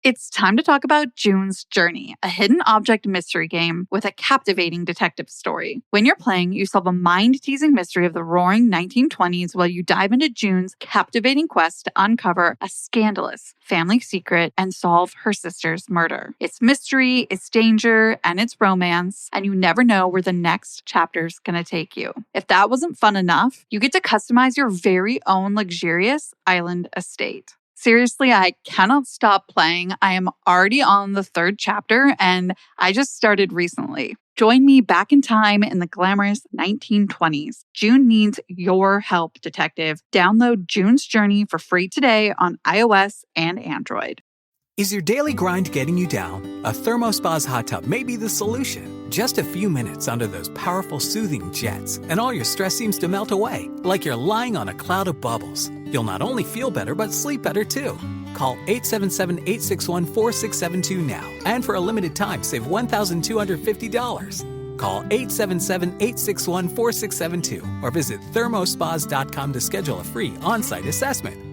It's time to talk about June's Journey, a hidden object mystery game with a captivating detective story. When you're playing, you solve a mind-teasing mystery of the roaring 1920s while you dive into June's captivating quest to uncover a scandalous family secret and solve her sister's murder. It's mystery, it's danger, and it's romance, and you never know where the next chapter's gonna take you. If that wasn't fun enough, you get to customize your very own luxurious island estate. Seriously, I cannot stop playing. I am already on the 3rd chapter, and I just started recently. Join me back in time in the glamorous 1920s. June needs your help, detective. Download June's Journey for free today on iOS and Android. Is your daily grind getting you down? A ThermoSpa's hot tub may be the solution. Just a few minutes under those powerful soothing jets, and all your stress seems to melt away, like you're lying on a cloud of bubbles. You'll not only feel better, but sleep better too. Call 877-861-4672 now, and for a limited time, save $1,250. Call 877-861-4672 or visit thermospas.com to schedule a free on-site assessment.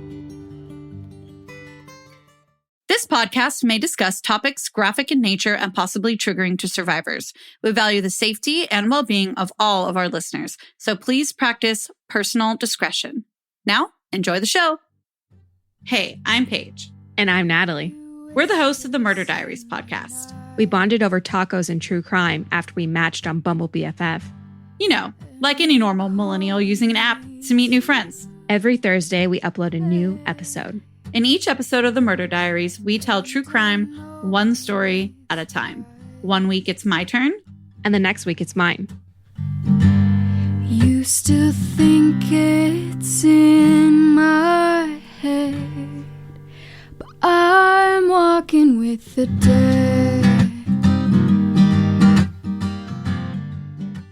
This podcast may discuss topics graphic in nature and possibly triggering to survivors. We value the safety and well-being of all of our listeners, so please practice personal discretion. Now, enjoy the show. Hey, I'm Paige. And I'm Natalie. We're the hosts of the Murder Diaries podcast. We bonded over tacos and true crime after we matched on Bumble BFF. You know, like any normal millennial using an app to meet new friends. Every Thursday, we upload a new episode. In each episode of the Murder Diaries, we tell true crime one story at a time. One week it's my turn, and the next week it's mine. You still think it's in my head, but I'm walking with the dead.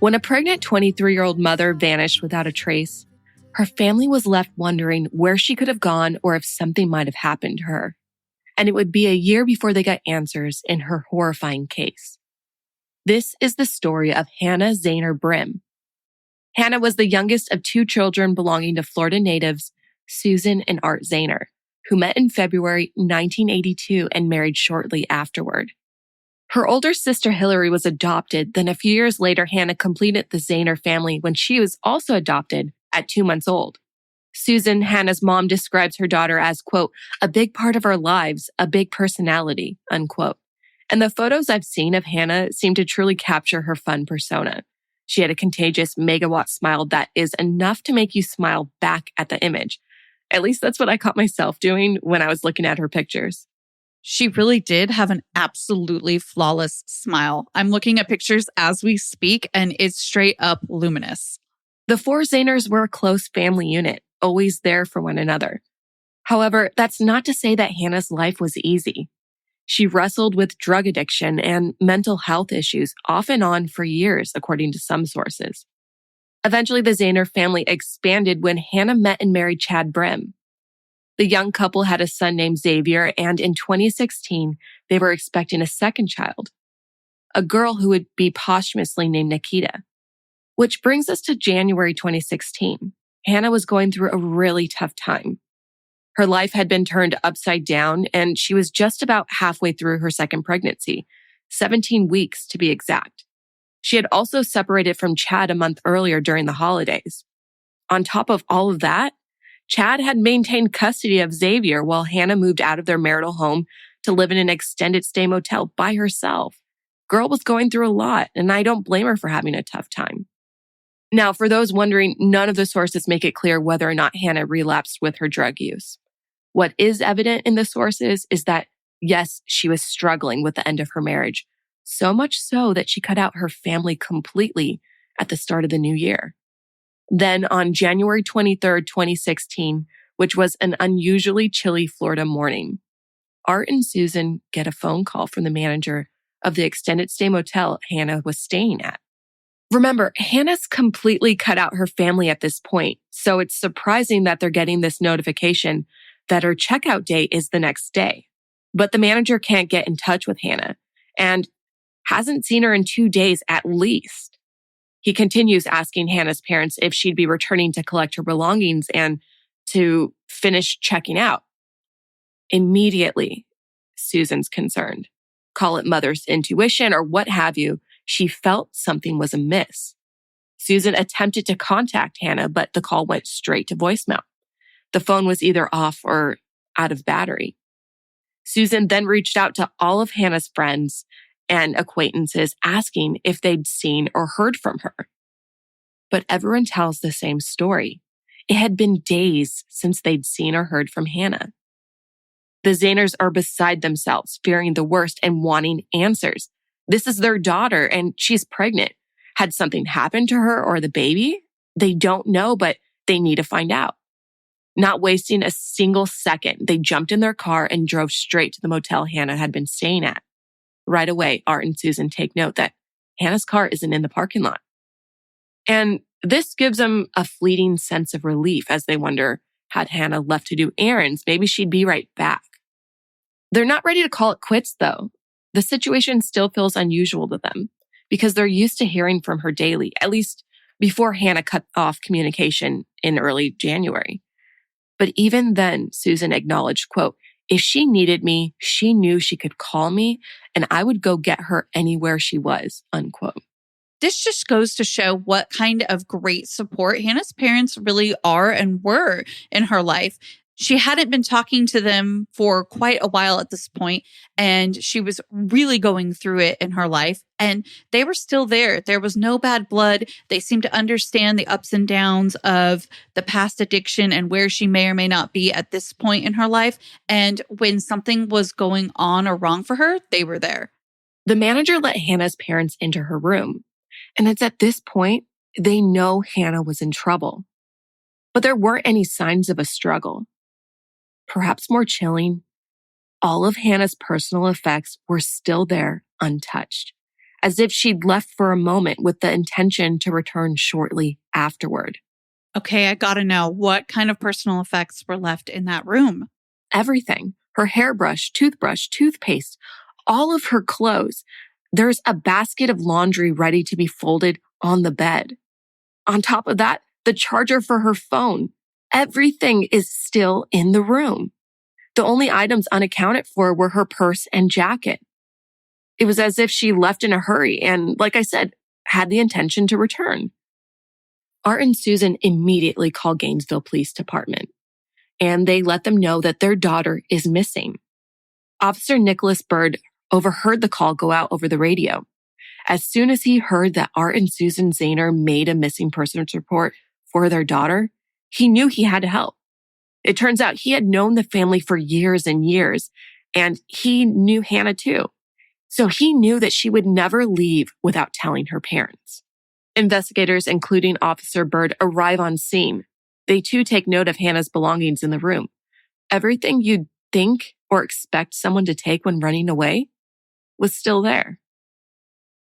When a pregnant 23-year-old mother vanished without a trace, her family was left wondering where she could have gone or if something might have happened to her. And it would be a year before they got answers in her horrifying case. This is the story of Hannah Zehner Brim. Hannah was the youngest of 2 children belonging to Florida natives, Susan and Art Zehner, who met in February 1982 and married shortly afterward. Her older sister Hillary was adopted. Then a few years later, Hannah completed the Zehner family when she was also adopted at 2 months old. Susan, Hannah's mom, describes her daughter as, quote, a big part of our lives, a big personality, unquote. And the photos I've seen of Hannah seem to truly capture her fun persona. She had a contagious megawatt smile that is enough to make you smile back at the image. At least that's what I caught myself doing when I was looking at her pictures. She really did have an absolutely flawless smile. I'm looking at pictures as we speak, and it's straight up luminous. The 4 Zehners were a close family unit, always there for one another. However, that's not to say that Hannah's life was easy. She wrestled with drug addiction and mental health issues off and on for years, according to some sources. Eventually, the Zehner family expanded when Hannah met and married Chad Brim. The young couple had a son named Xavier, and in 2016, they were expecting a second child, a girl who would be posthumously named Nikita. Which brings us to January 2016. Hannah was going through a really tough time. Her life had been turned upside down, and she was just about halfway through her second pregnancy, 17 weeks to be exact. She had also separated from Chad a month earlier during the holidays. On top of all of that, Chad had maintained custody of Xavier while Hannah moved out of their marital home to live in an extended stay motel by herself. Girl was going through a lot, and I don't blame her for having a tough time. Now, for those wondering, none of the sources make it clear whether or not Hannah relapsed with her drug use. What is evident in the sources is that, yes, she was struggling with the end of her marriage, so much so that she cut out her family completely at the start of the new year. Then on January 23rd, 2016, which was an unusually chilly Florida morning, Art and Susan get a phone call from the manager of the extended stay motel Hannah was staying at. Remember, Hannah's completely cut out her family at this point, so it's surprising that they're getting this notification that her checkout date is the next day. But the manager can't get in touch with Hannah and hasn't seen her in 2 days at least. He continues asking Hannah's parents if she'd be returning to collect her belongings and to finish checking out. Immediately, Susan's concerned. Call it mother's intuition or what have you, she felt something was amiss. Susan attempted to contact Hannah, but the call went straight to voicemail. The phone was either off or out of battery. Susan then reached out to all of Hannah's friends and acquaintances asking if they'd seen or heard from her. But everyone tells the same story. It had been days since they'd seen or heard from Hannah. The Zehners are beside themselves, fearing the worst and wanting answers. This is their daughter and she's pregnant. Had something happened to her or the baby? They don't know, but they need to find out. Not wasting a single second, they jumped in their car and drove straight to the motel Hannah had been staying at. Right away, Art and Susan take note that Hannah's car isn't in the parking lot. And this gives them a fleeting sense of relief as they wonder, had Hannah left to do errands, maybe she'd be right back. They're not ready to call it quits, though. The situation still feels unusual to them because they're used to hearing from her daily, at least before Hannah cut off communication in early January. But even then, Susan acknowledged, quote, if she needed me, she knew she could call me and I would go get her anywhere she was, unquote. This just goes to show what kind of great support Hannah's parents really are and were in her life. She hadn't been talking to them for quite a while at this point, and she was really going through it in her life, and they were still there. There was no bad blood. They seemed to understand the ups and downs of the past addiction and where she may or may not be at this point in her life. And when something was going on or wrong for her, they were there. The manager let Hannah's parents into her room, and it's at this point they know Hannah was in trouble. But there weren't any signs of a struggle. Perhaps more chilling, all of Hannah's personal effects were still there untouched, as if she'd left for a moment with the intention to return shortly afterward. Okay, I gotta know, what kind of personal effects were left in that room? Everything. Her hairbrush, toothbrush, toothpaste, all of her clothes. There's a basket of laundry ready to be folded on the bed. On top of that, the charger for her phone. Everything is still in the room. The only items unaccounted for were her purse and jacket. It was as if she left in a hurry and, like I said, had the intention to return. Art and Susan immediately call Gainesville Police Department, and they let them know that their daughter is missing. Officer Nicholas Bird overheard the call go out over the radio. As soon as he heard that Art and Susan Zehner made a missing persons report for their daughter, he knew he had to help. It turns out he had known the family for years and years, and he knew Hannah too. So he knew that she would never leave without telling her parents. Investigators, including Officer Bird, arrive on scene. They too take note of Hannah's belongings in the room. Everything you'd think or expect someone to take when running away was still there.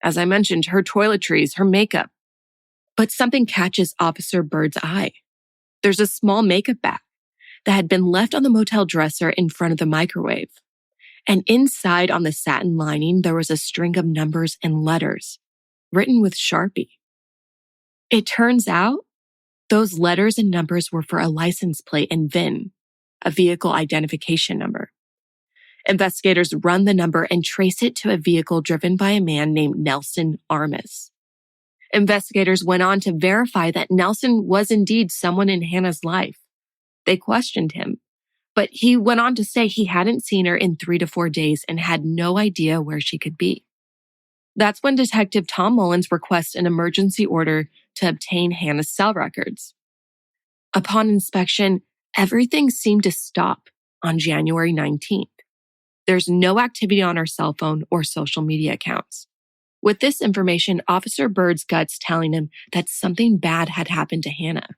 As I mentioned, her toiletries, her makeup. But something catches Officer Bird's eye. There's a small makeup bag that had been left on the motel dresser in front of the microwave. And inside on the satin lining, there was a string of numbers and letters written with Sharpie. It turns out those letters and numbers were for a license plate and VIN, a vehicle identification number. Investigators run the number and trace it to a vehicle driven by a man named Nelson Armas. Investigators went on to verify that Nelson was indeed someone in Hannah's life. They questioned him, but he went on to say he hadn't seen her in 3 to 4 days and had no idea where she could be. That's when Detective Tom Mullins requests an emergency order to obtain Hannah's cell records. Upon inspection, everything seemed to stop on January 19th. There's no activity on her cell phone or social media accounts. With this information, Officer Bird's gut's telling him that something bad had happened to Hannah.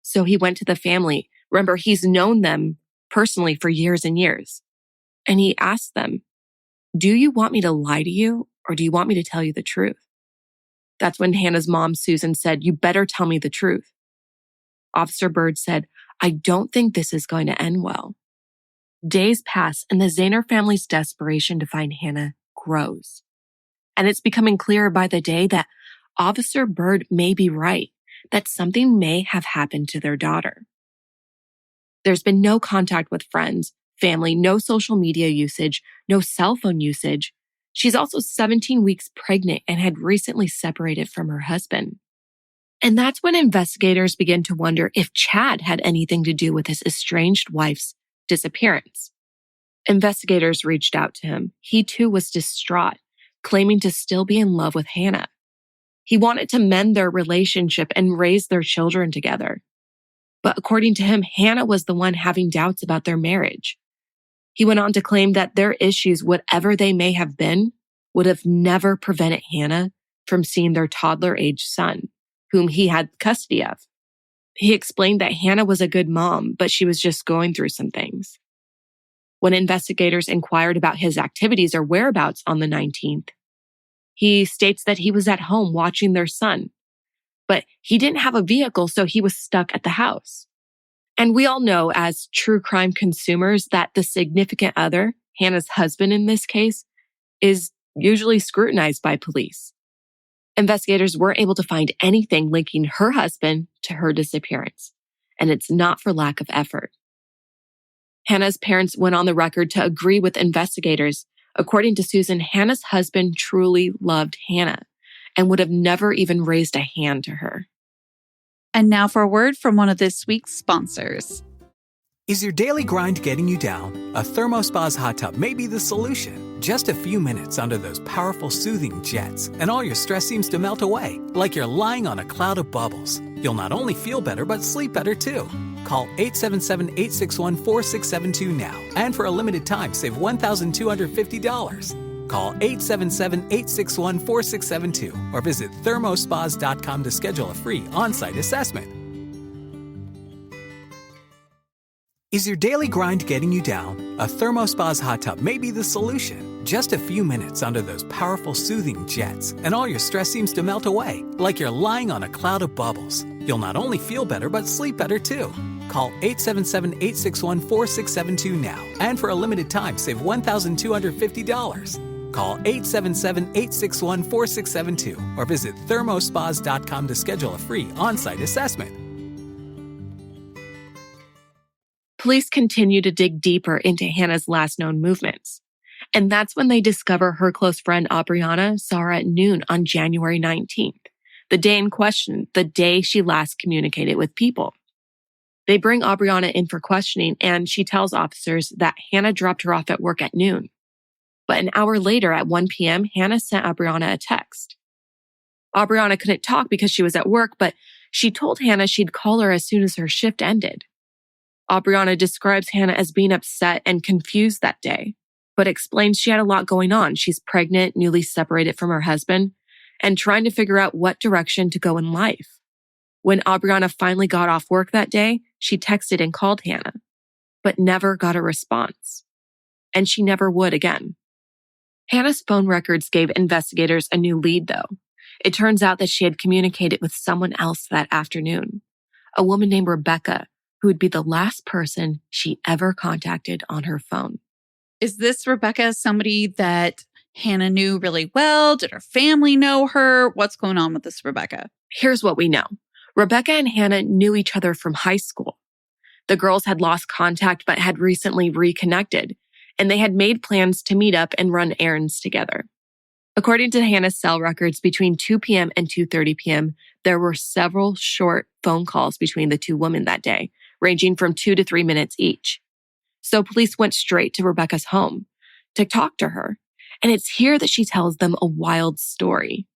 So he went to the family. Remember, he's known them personally for years and years. And he asked them, do you want me to lie to you or do you want me to tell you the truth? That's when Hannah's mom, Susan, said, you better tell me the truth. Officer Bird said, I don't think this is going to end well. Days pass and the Zehner family's desperation to find Hannah grows. And it's becoming clearer by the day that Officer Bird may be right, that something may have happened to their daughter. There's been no contact with friends, family, no social media usage, no cell phone usage. She's also 17 weeks pregnant and had recently separated from her husband. And that's when investigators began to wonder if Chad had anything to do with his estranged wife's disappearance. Investigators reached out to him. He too was distraught, claiming to still be in love with Hannah. He wanted to mend their relationship and raise their children together. But according to him, Hannah was the one having doubts about their marriage. He went on to claim that their issues, whatever they may have been, would have never prevented Hannah from seeing their toddler-aged son, whom he had custody of. He explained that Hannah was a good mom, but she was just going through some things. When investigators inquired about his activities or whereabouts on the 19th, he states that he was at home watching their son, but he didn't have a vehicle, so he was stuck at the house. And we all know as true crime consumers that the significant other, Hannah's husband in this case, is usually scrutinized by police. Investigators weren't able to find anything linking her husband to her disappearance, and it's not for lack of effort. Hannah's parents went on the record to agree with investigators. According to Susan, Hannah's husband truly loved Hannah and would have never even raised a hand to her. And now for a word from one of this week's sponsors. Is your daily grind getting you down? A ThermoSpa's hot tub may be the solution. Just a few minutes under those powerful soothing jets, and all your stress seems to melt away, like you're lying on a cloud of bubbles. You'll not only feel better, but sleep better too. Call 877-861-4672 now, and for a limited time, save $1,250. Call 877-861-4672 or visit thermospas.com to schedule a free on-site assessment. Is your daily grind getting you down? A ThermoSpa's hot tub may be the solution. Just a few minutes under those powerful soothing jets, and all your stress seems to melt away, like you're lying on a cloud of bubbles. You'll not only feel better, but sleep better too. Call 877-861-4672 now, and for a limited time, save $1,250. Call 877-861-4672 or visit thermospas.com to schedule a free on-site assessment. Police continue to dig deeper into Hannah's last known movements. And that's when they discover her close friend Aubriana saw her at noon on January 19th, the day in question, the day she last communicated with people. They bring Aubriana in for questioning, and she tells officers that Hannah dropped her off at work at noon. But an hour later at 1 p.m., Hannah sent Aubriana a text. Aubriana couldn't talk because she was at work, but she told Hannah she'd call her as soon as her shift ended. Aubriana describes Hannah as being upset and confused that day, but explains she had a lot going on. She's pregnant, newly separated from her husband, and trying to figure out what direction to go in life. When Aubriana finally got off work that day, she texted and called Hannah, but never got a response. And she never would again. Hannah's phone records gave investigators a new lead, though. It turns out that she had communicated with someone else that afternoon, a woman named Rebecca, who would be the last person she ever contacted on her phone. Is this Rebecca somebody that Hannah knew really well? Did her family know her? What's going on with this Rebecca? Here's what we know. Rebecca and Hannah knew each other from high school. The girls had lost contact but had recently reconnected, and they had made plans to meet up and run errands together. According to Hannah's cell records, between 2 p.m. and 2:30 p.m., there were several short phone calls between the two women that day, ranging from 2 to 3 minutes each. So police went straight to Rebecca's home to talk to her. And it's here that she tells them a wild story.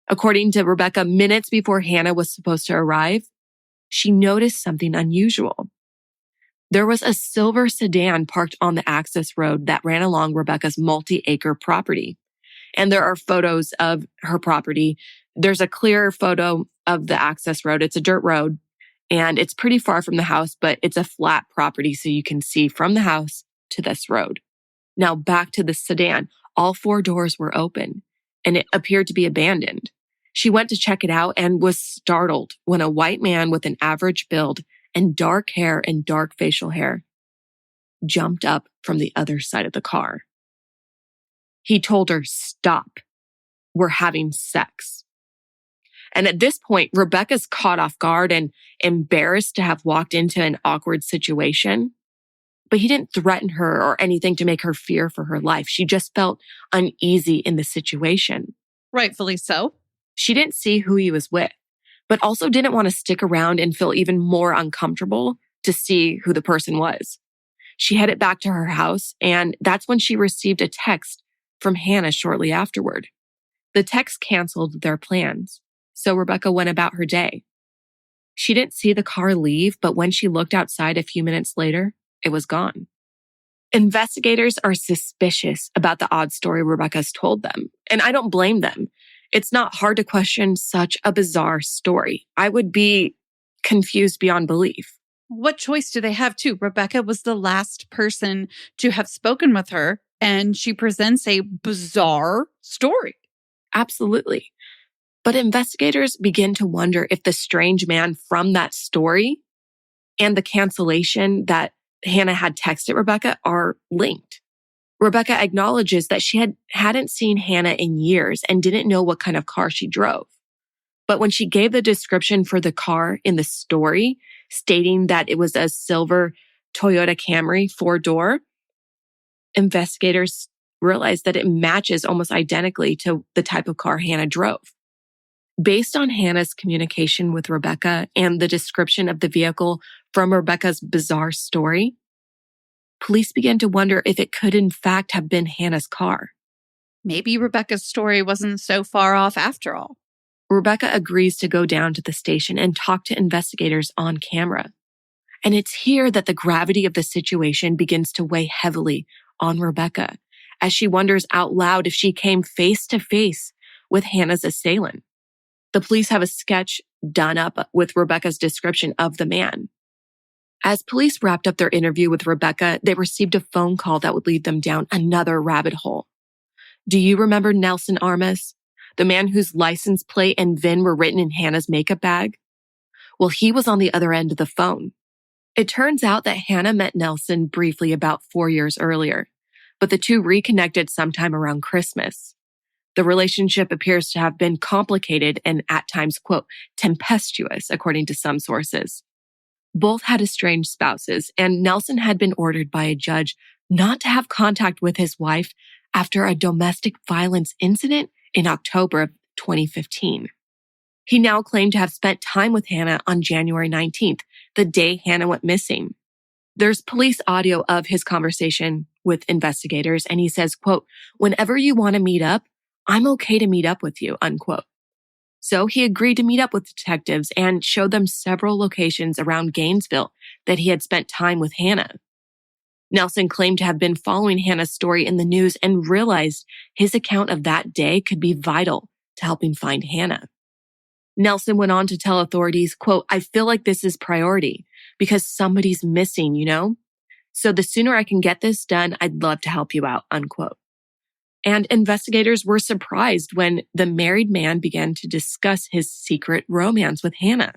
According to Rebecca, minutes before Hannah was supposed to arrive, she noticed something unusual. There was a silver sedan parked on the access road that ran along Rebecca's multi-acre property. And there are photos of her property. There's a clear photo of the access road. It's a dirt road. And it's pretty far from the house, but it's a flat property, so you can see from the house to this road. Now back to the sedan. All 4 doors were open, and it appeared to be abandoned. She went to check it out and was startled when a white man with an average build and dark hair and dark facial hair jumped up from the other side of the car. He told her, "Stop. We're having sex." And at this point, Rebecca's caught off guard and embarrassed to have walked into an awkward situation. But he didn't threaten her or anything to make her fear for her life. She just felt uneasy in the situation. Rightfully so. She didn't see who he was with, but also didn't want to stick around and feel even more uncomfortable to see who the person was. She headed back to her house, and that's when she received a text from Hannah shortly afterward. The text canceled their plans, so Rebecca went about her day. She didn't see the car leave, but when she looked outside a few minutes later, it was gone. Investigators are suspicious about the odd story Rebecca's told them, and I don't blame them. It's not hard to question such a bizarre story. I would be confused beyond belief. What choice do they have too? Rebecca was the last person to have spoken with her, and she presents a bizarre story. Absolutely. But investigators begin to wonder if the strange man from that story and the cancellation that Hannah had texted Rebecca are linked. Rebecca acknowledges that she hadn't seen Hannah in years and didn't know what kind of car she drove. But when she gave the description for the car in the story, stating that it was a silver Toyota Camry 4-door, investigators realized that it matches almost identically to the type of car Hannah drove. Based on Hannah's communication with Rebecca and the description of the vehicle from Rebecca's bizarre story, police began to wonder if it could in fact have been Hannah's car. Maybe Rebecca's story wasn't so far off after all. Rebecca agrees to go down to the station and talk to investigators on camera. And it's here that the gravity of the situation begins to weigh heavily on Rebecca as she wonders out loud if she came face to face with Hannah's assailant. The police have a sketch done up with Rebecca's description of the man. As police wrapped up their interview with Rebecca, they received a phone call that would lead them down another rabbit hole. Do you remember Nelson Armas, the man whose license plate and VIN were written in Hannah's makeup bag? Well, he was on the other end of the phone. It turns out that Hannah met Nelson briefly about 4 years earlier, but the two reconnected sometime around Christmas. The relationship appears to have been complicated and at times, quote, tempestuous, according to some sources. Both had estranged spouses, and Nelson had been ordered by a judge not to have contact with his wife after a domestic violence incident in October of 2015. He now claimed to have spent time with Hannah on January 19th, the day Hannah went missing. There's police audio of his conversation with investigators, and he says, quote, whenever you want to meet up, I'm okay to meet up with you, unquote. So he agreed to meet up with detectives and showed them several locations around Gainesville that he had spent time with Hannah. Nelson claimed to have been following Hannah's story in the news and realized his account of that day could be vital to helping find Hannah. Nelson went on to tell authorities, quote, I feel like this is priority because somebody's missing, you know? So the sooner I can get this done, I'd love to help you out, unquote. And investigators were surprised when the married man began to discuss his secret romance with Hannah.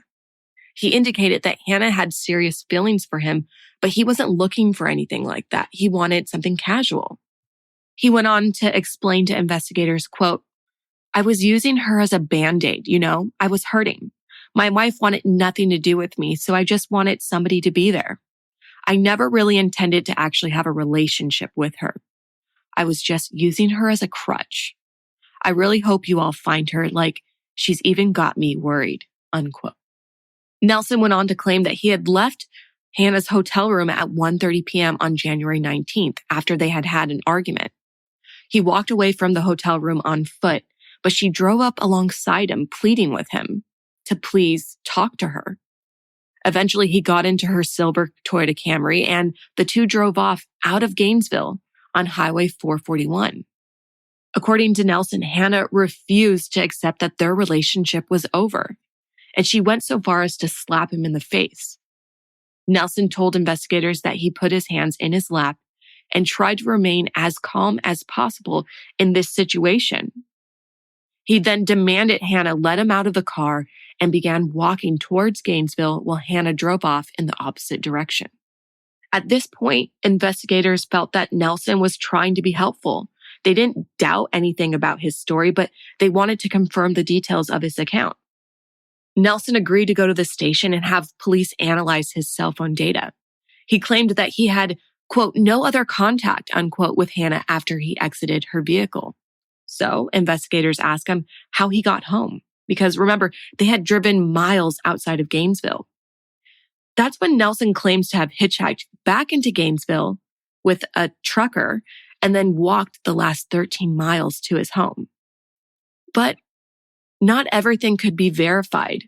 He indicated that Hannah had serious feelings for him, but he wasn't looking for anything like that. He wanted something casual. He went on to explain to investigators, quote, I was using her as a Band-Aid, you know? I was hurting. My wife wanted nothing to do with me, so I just wanted somebody to be there. I never really intended to actually have a relationship with her. I was just using her as a crutch. I really hope you all find her, like she's even got me worried, unquote. Nelson went on to claim that he had left Hannah's hotel room at 1:30 p.m. on January 19th after they had had an argument. He walked away from the hotel room on foot, but she drove up alongside him, pleading with him to please talk to her. Eventually, he got into her silver Toyota Camry and the two drove off out of Gainesville on Highway 441. According to Nelson, Hannah refused to accept that their relationship was over, and she went so far as to slap him in the face. Nelson told investigators that he put his hands in his lap and tried to remain as calm as possible in this situation. He then demanded Hannah let him out of the car and began walking towards Gainesville while Hannah drove off in the opposite direction. At this point, investigators felt that Nelson was trying to be helpful. They didn't doubt anything about his story, but they wanted to confirm the details of his account. Nelson agreed to go to the station and have police analyze his cell phone data. He claimed that he had quote, no other contact, unquote, with Hannah after he exited her vehicle. So investigators ask him how he got home, because remember, they had driven miles outside of Gainesville. That's when Nelson claims to have hitchhiked back into Gainesville with a trucker and then walked the last 13 miles to his home. But not everything could be verified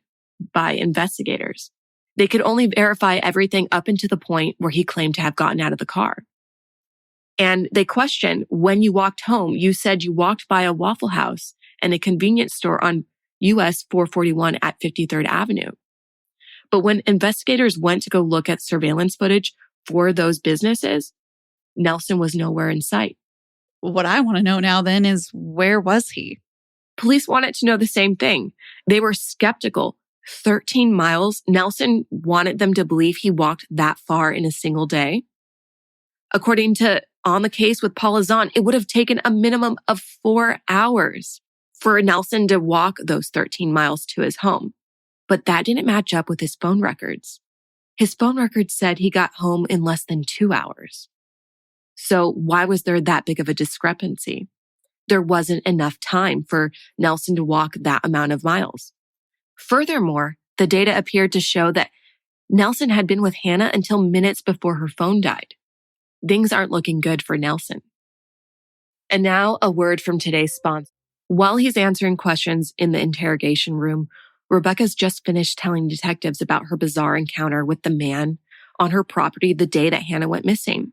by investigators. They could only verify everything up until the point where he claimed to have gotten out of the car. And they question, when you walked home, you said you walked by a Waffle House and a convenience store on US 441 at 53rd Avenue. But when investigators went to go look at surveillance footage for those businesses, Nelson was nowhere in sight. What I want to know now then is, where was he? Police wanted to know the same thing. They were skeptical. 13 miles. Nelson wanted them to believe he walked that far in a single day. According to On the Case with Paula Zahn, it would have taken a minimum of 4 hours for Nelson to walk those 13 miles to his home. But that didn't match up with his phone records. His phone records said he got home in less than 2 hours. So why was there that big of a discrepancy? There wasn't enough time for Nelson to walk that amount of miles. Furthermore, the data appeared to show that Nelson had been with Hannah until minutes before her phone died. Things aren't looking good for Nelson. And now a word from today's sponsor. While he's answering questions in the interrogation room, Rebecca's just finished telling detectives about her bizarre encounter with the man on her property the day that Hannah went missing.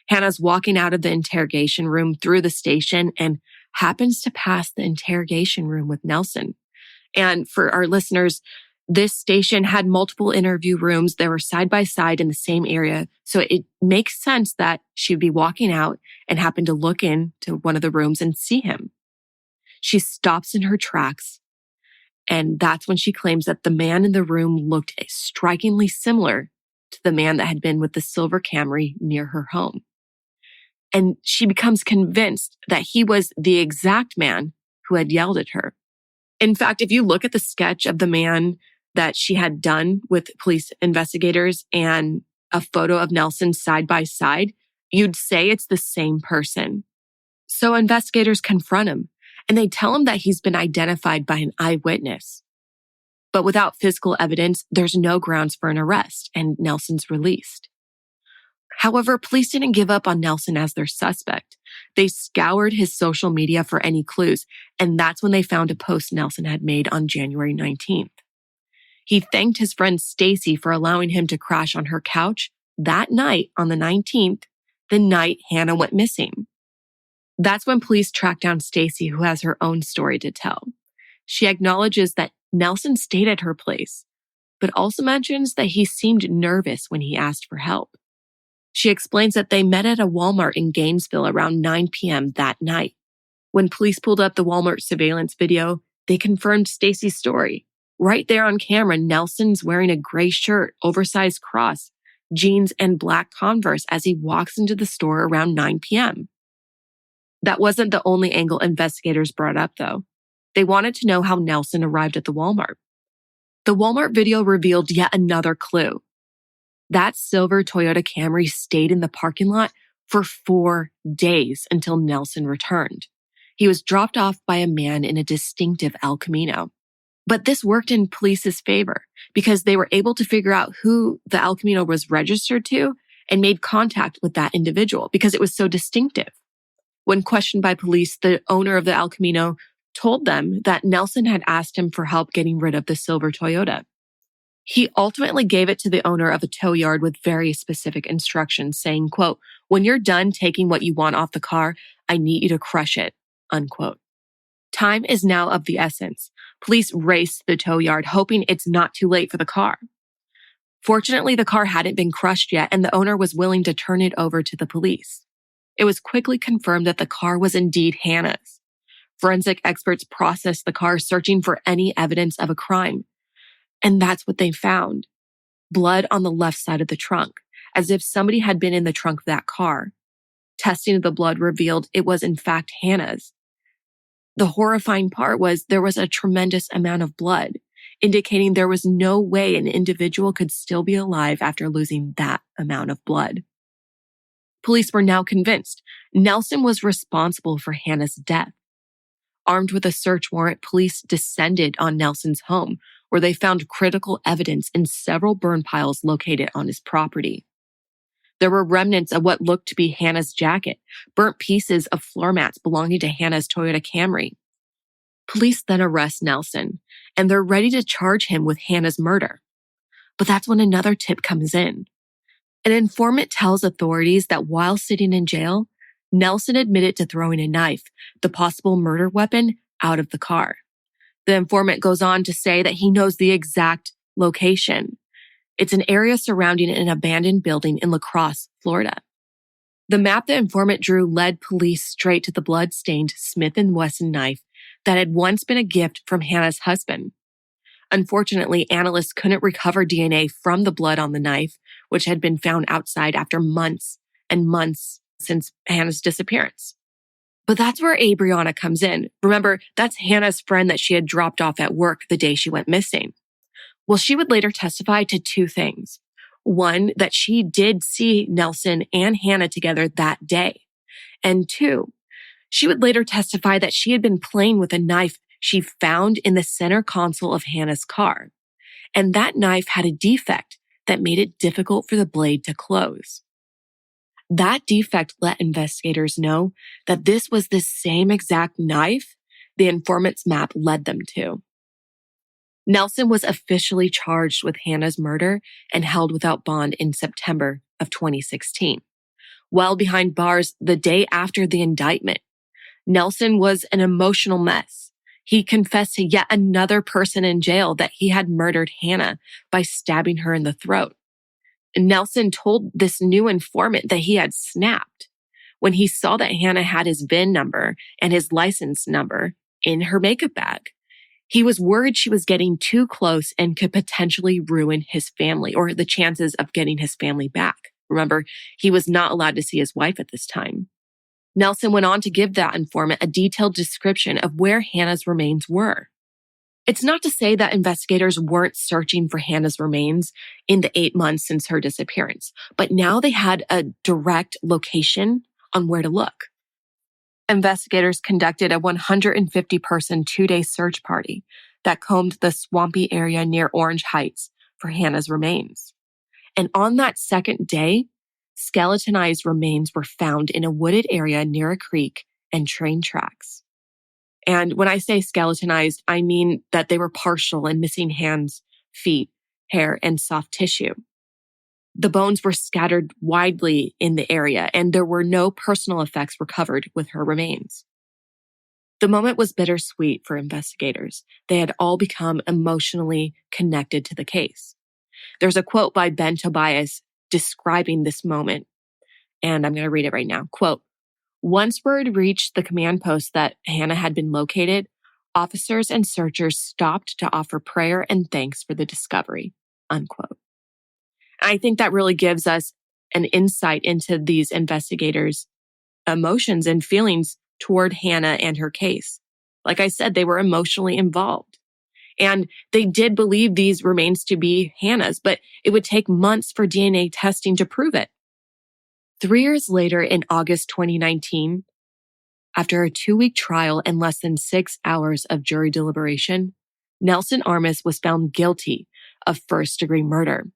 Hannah's walking out of the interrogation room through the station and happens to pass the interrogation room with Nelson. And for our listeners, this station had multiple interview rooms. They were side by side in the same area. So it makes sense that she'd be walking out and happen to look into one of the rooms and see him. She stops in her tracks. And that's when she claims that the man in the room looked strikingly similar to the man that had been with the silver Camry near her home. And she becomes convinced that he was the exact man who had yelled at her. In fact, if you look at the sketch of the man that she had done with police investigators and a photo of Nelson side by side, you'd say it's the same person. So investigators confront him and they tell him that he's been identified by an eyewitness. But without physical evidence, there's no grounds for an arrest and Nelson's released. However, police didn't give up on Nelson as their suspect. They scoured his social media for any clues, and that's when they found a post Nelson had made on January 19th. He thanked his friend Stacy for allowing him to crash on her couch that night on the 19th, the night Hannah went missing. That's when police tracked down Stacy, who has her own story to tell. She acknowledges that Nelson stayed at her place, but also mentions that he seemed nervous when he asked for help. She explains that they met at a Walmart in Gainesville around 9 p.m. that night. When police pulled up the Walmart surveillance video, they confirmed Stacy's story. Right there on camera, Nelson's wearing a gray shirt, oversized cross, jeans, and black Converse as he walks into the store around 9 p.m. That wasn't the only angle investigators brought up, though. They wanted to know how Nelson arrived at the Walmart. The Walmart video revealed yet another clue. That silver Toyota Camry stayed in the parking lot for 4 days until Nelson returned. He was dropped off by a man in a distinctive El Camino. But this worked in police's favor because they were able to figure out who the El Camino was registered to and made contact with that individual because it was so distinctive. When questioned by police, the owner of the El Camino told them that Nelson had asked him for help getting rid of the silver Toyota. He ultimately gave it to the owner of a tow yard with very specific instructions saying, quote, "When you're done taking what you want off the car, I need you to crush it," unquote. Time is now of the essence. Police raced to the tow yard, hoping it's not too late for the car. Fortunately, the car hadn't been crushed yet, and the owner was willing to turn it over to the police. It was quickly confirmed that the car was indeed Hannah's. Forensic experts processed the car, searching for any evidence of a crime. And that's what they found. Blood on the left side of the trunk, as if somebody had been in the trunk of that car. Testing of the blood revealed it was in fact Hannah's. The horrifying part was there was a tremendous amount of blood, indicating there was no way an individual could still be alive after losing that amount of blood. Police were now convinced Nelson was responsible for Hannah's death. Armed with a search warrant, police descended on Nelson's home, where they found critical evidence in several burn piles located on his property. There were remnants of what looked to be Hannah's jacket, burnt pieces of floor mats belonging to Hannah's Toyota Camry. Police then arrest Nelson, and they're ready to charge him with Hannah's murder. But that's when another tip comes in. An informant tells authorities that while sitting in jail, Nelson admitted to throwing a knife, the possible murder weapon, out of the car. The informant goes on to say that he knows the exact location. It's an area surrounding an abandoned building in La Crosse, Florida. The map the informant drew led police straight to the blood-stained Smith & Wesson knife that had once been a gift from Hannah's husband. Unfortunately, analysts couldn't recover DNA from the blood on the knife, which had been found outside after months and months since Hannah's disappearance. But that's where Abriana comes in. Remember, that's Hannah's friend that she had dropped off at work the day she went missing. Well, she would later testify to two things. One, that she did see Nelson and Hannah together that day. And two, she would later testify that she had been playing with a knife she found in the center console of Hannah's car. And that knife had a defect that made it difficult for the blade to close. That defect let investigators know that this was the same exact knife the informant's map led them to. Nelson was officially charged with Hannah's murder and held without bond in September of 2016. While behind bars the day after the indictment, Nelson was an emotional mess. He confessed to yet another person in jail that he had murdered Hannah by stabbing her in the throat. Nelson told this new informant that he had snapped when he saw that Hannah had his VIN number and his license number in her makeup bag. He was worried she was getting too close and could potentially ruin his family or the chances of getting his family back. Remember, he was not allowed to see his wife at this time. Nelson went on to give that informant a detailed description of where Hannah's remains were. It's not to say that investigators weren't searching for Hannah's remains in the 8 months since her disappearance, but now they had a direct location on where to look. Investigators conducted a 150-person 2-day search party that combed the swampy area near Orange Heights for Hannah's remains. And on that second day, skeletonized remains were found in a wooded area near a creek and train tracks. And when I say skeletonized, I mean that they were partial and missing hands, feet, hair, and soft tissue. The bones were scattered widely in the area, and there were no personal effects recovered with her remains. The moment was bittersweet for investigators. They had all become emotionally connected to the case. There's a quote by Ben Tobias describing this moment, and I'm going to read it right now. Quote, "Once word reached the command post that Hannah had been located, officers and searchers stopped to offer prayer and thanks for the discovery." Unquote. I think that really gives us an insight into these investigators' emotions and feelings toward Hannah and her case. Like I said, they were emotionally involved. And they did believe these remains to be Hannah's, but it would take months for DNA testing to prove it. 3 years later, in August 2019, after a 2-week trial and less than 6 hours of jury deliberation, Nelson Armas was found guilty of first-degree murder.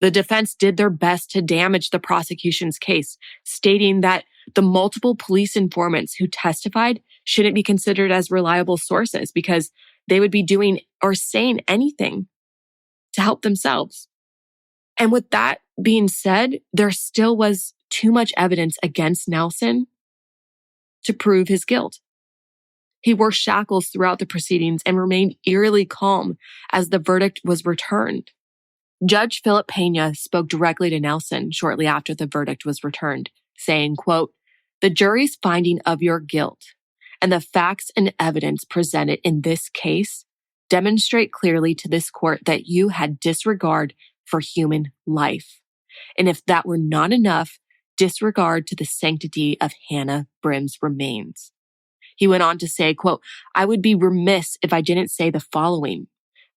The defense did their best to damage the prosecution's case, stating that the multiple police informants who testified shouldn't be considered as reliable sources because they would be doing or saying anything to help themselves. And with that being said, there still was too much evidence against Nelson to prove his guilt. He wore shackles throughout the proceedings and remained eerily calm as the verdict was returned. Judge Philip Pena spoke directly to Nelson shortly after the verdict was returned, saying, quote, "The jury's finding of your guilt and the facts and evidence presented in this case demonstrate clearly to this court that you had disregard for human life. And if that were not enough, disregard to the sanctity of Hannah Brim's remains." He went on to say, quote, "I would be remiss if I didn't say the following.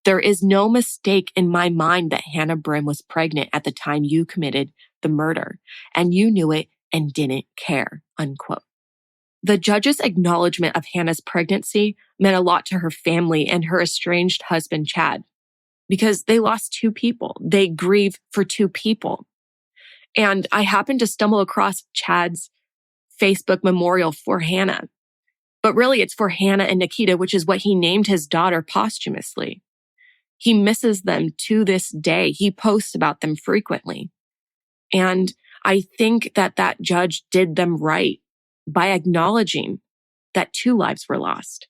There is no mistake in my mind that Hannah Brim was pregnant at the time you committed the the murder, and you knew it and didn't care, unquote. The judge's acknowledgement of Hannah's pregnancy meant a lot to her family and her estranged husband, Chad, because they lost two people. They grieve for two people. And I happened to stumble across Chad's Facebook memorial for Hannah. But really, it's for Hannah and Nikita, which is what he named his daughter posthumously. He misses them to this day. He posts about them frequently. And I think that judge did them right by acknowledging that two lives were lost.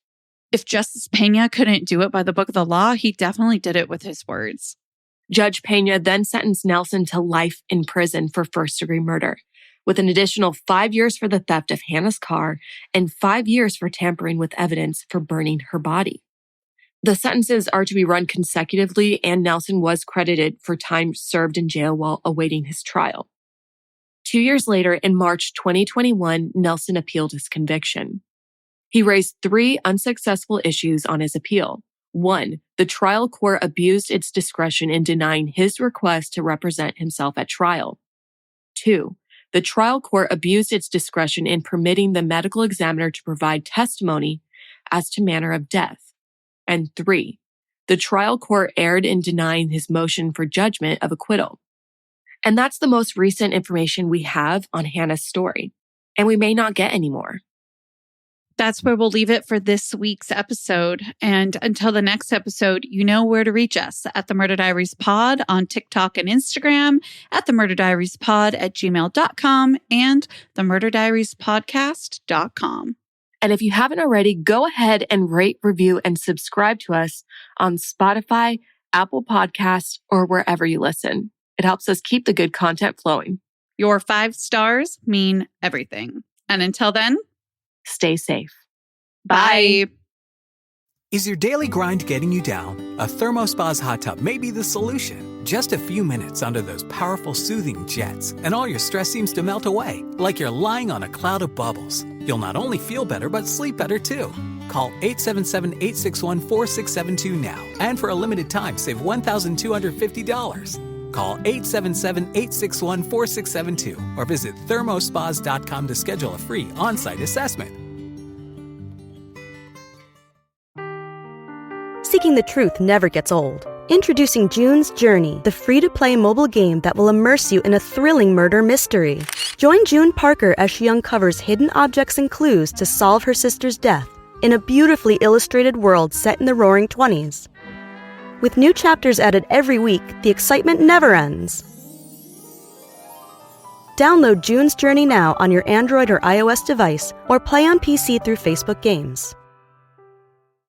If Justice Pena couldn't do it by the book of the law, he definitely did it with his words. Judge Pena then sentenced Nelson to life in prison for first-degree murder, with an additional 5 years for the theft of Hannah's car and 5 years for tampering with evidence for burning her body. The sentences are to be run consecutively, and Nelson was credited for time served in jail while awaiting his trial. 2 years later, in March 2021, Nelson appealed his conviction. He raised 3 unsuccessful issues on his appeal. 1, the trial court abused its discretion in denying his request to represent himself at trial. 2, the trial court abused its discretion in permitting the medical examiner to provide testimony as to manner of death. And 3, the trial court erred in denying his motion for judgment of acquittal. And that's the most recent information we have on Hannah's story. And we may not get any more. That's where we'll leave it for this week's episode. And until the next episode, you know where to reach us at the Murder Diaries Pod on TikTok and Instagram, at the Murder Diaries Pod at gmail.com, and the Murder Diaries Podcast.com. And if you haven't already, go ahead and rate, review, and subscribe to us on Spotify, Apple Podcasts, or wherever you listen. It helps us keep the good content flowing. Your 5 stars mean everything. And until then, stay safe. Bye. Is your daily grind getting you down? A ThermoSpa's hot tub may be the solution. Just a few minutes under those powerful soothing jets, and all your stress seems to melt away, like you're lying on a cloud of bubbles. You'll not only feel better, but sleep better too. Call 877-861-4672 now. And for a limited time, save $1,250. Call 877-861-4672 or visit thermospas.com to schedule a free on-site assessment. Seeking the truth never gets old. Introducing June's Journey, the free-to-play mobile game that will immerse you in a thrilling murder mystery. Join June Parker as she uncovers hidden objects and clues to solve her sister's death in a beautifully illustrated world set in the Roaring '20s. With new chapters added every week, the excitement never ends. Download June's Journey now on your Android or iOS device, or play on PC through Facebook Games.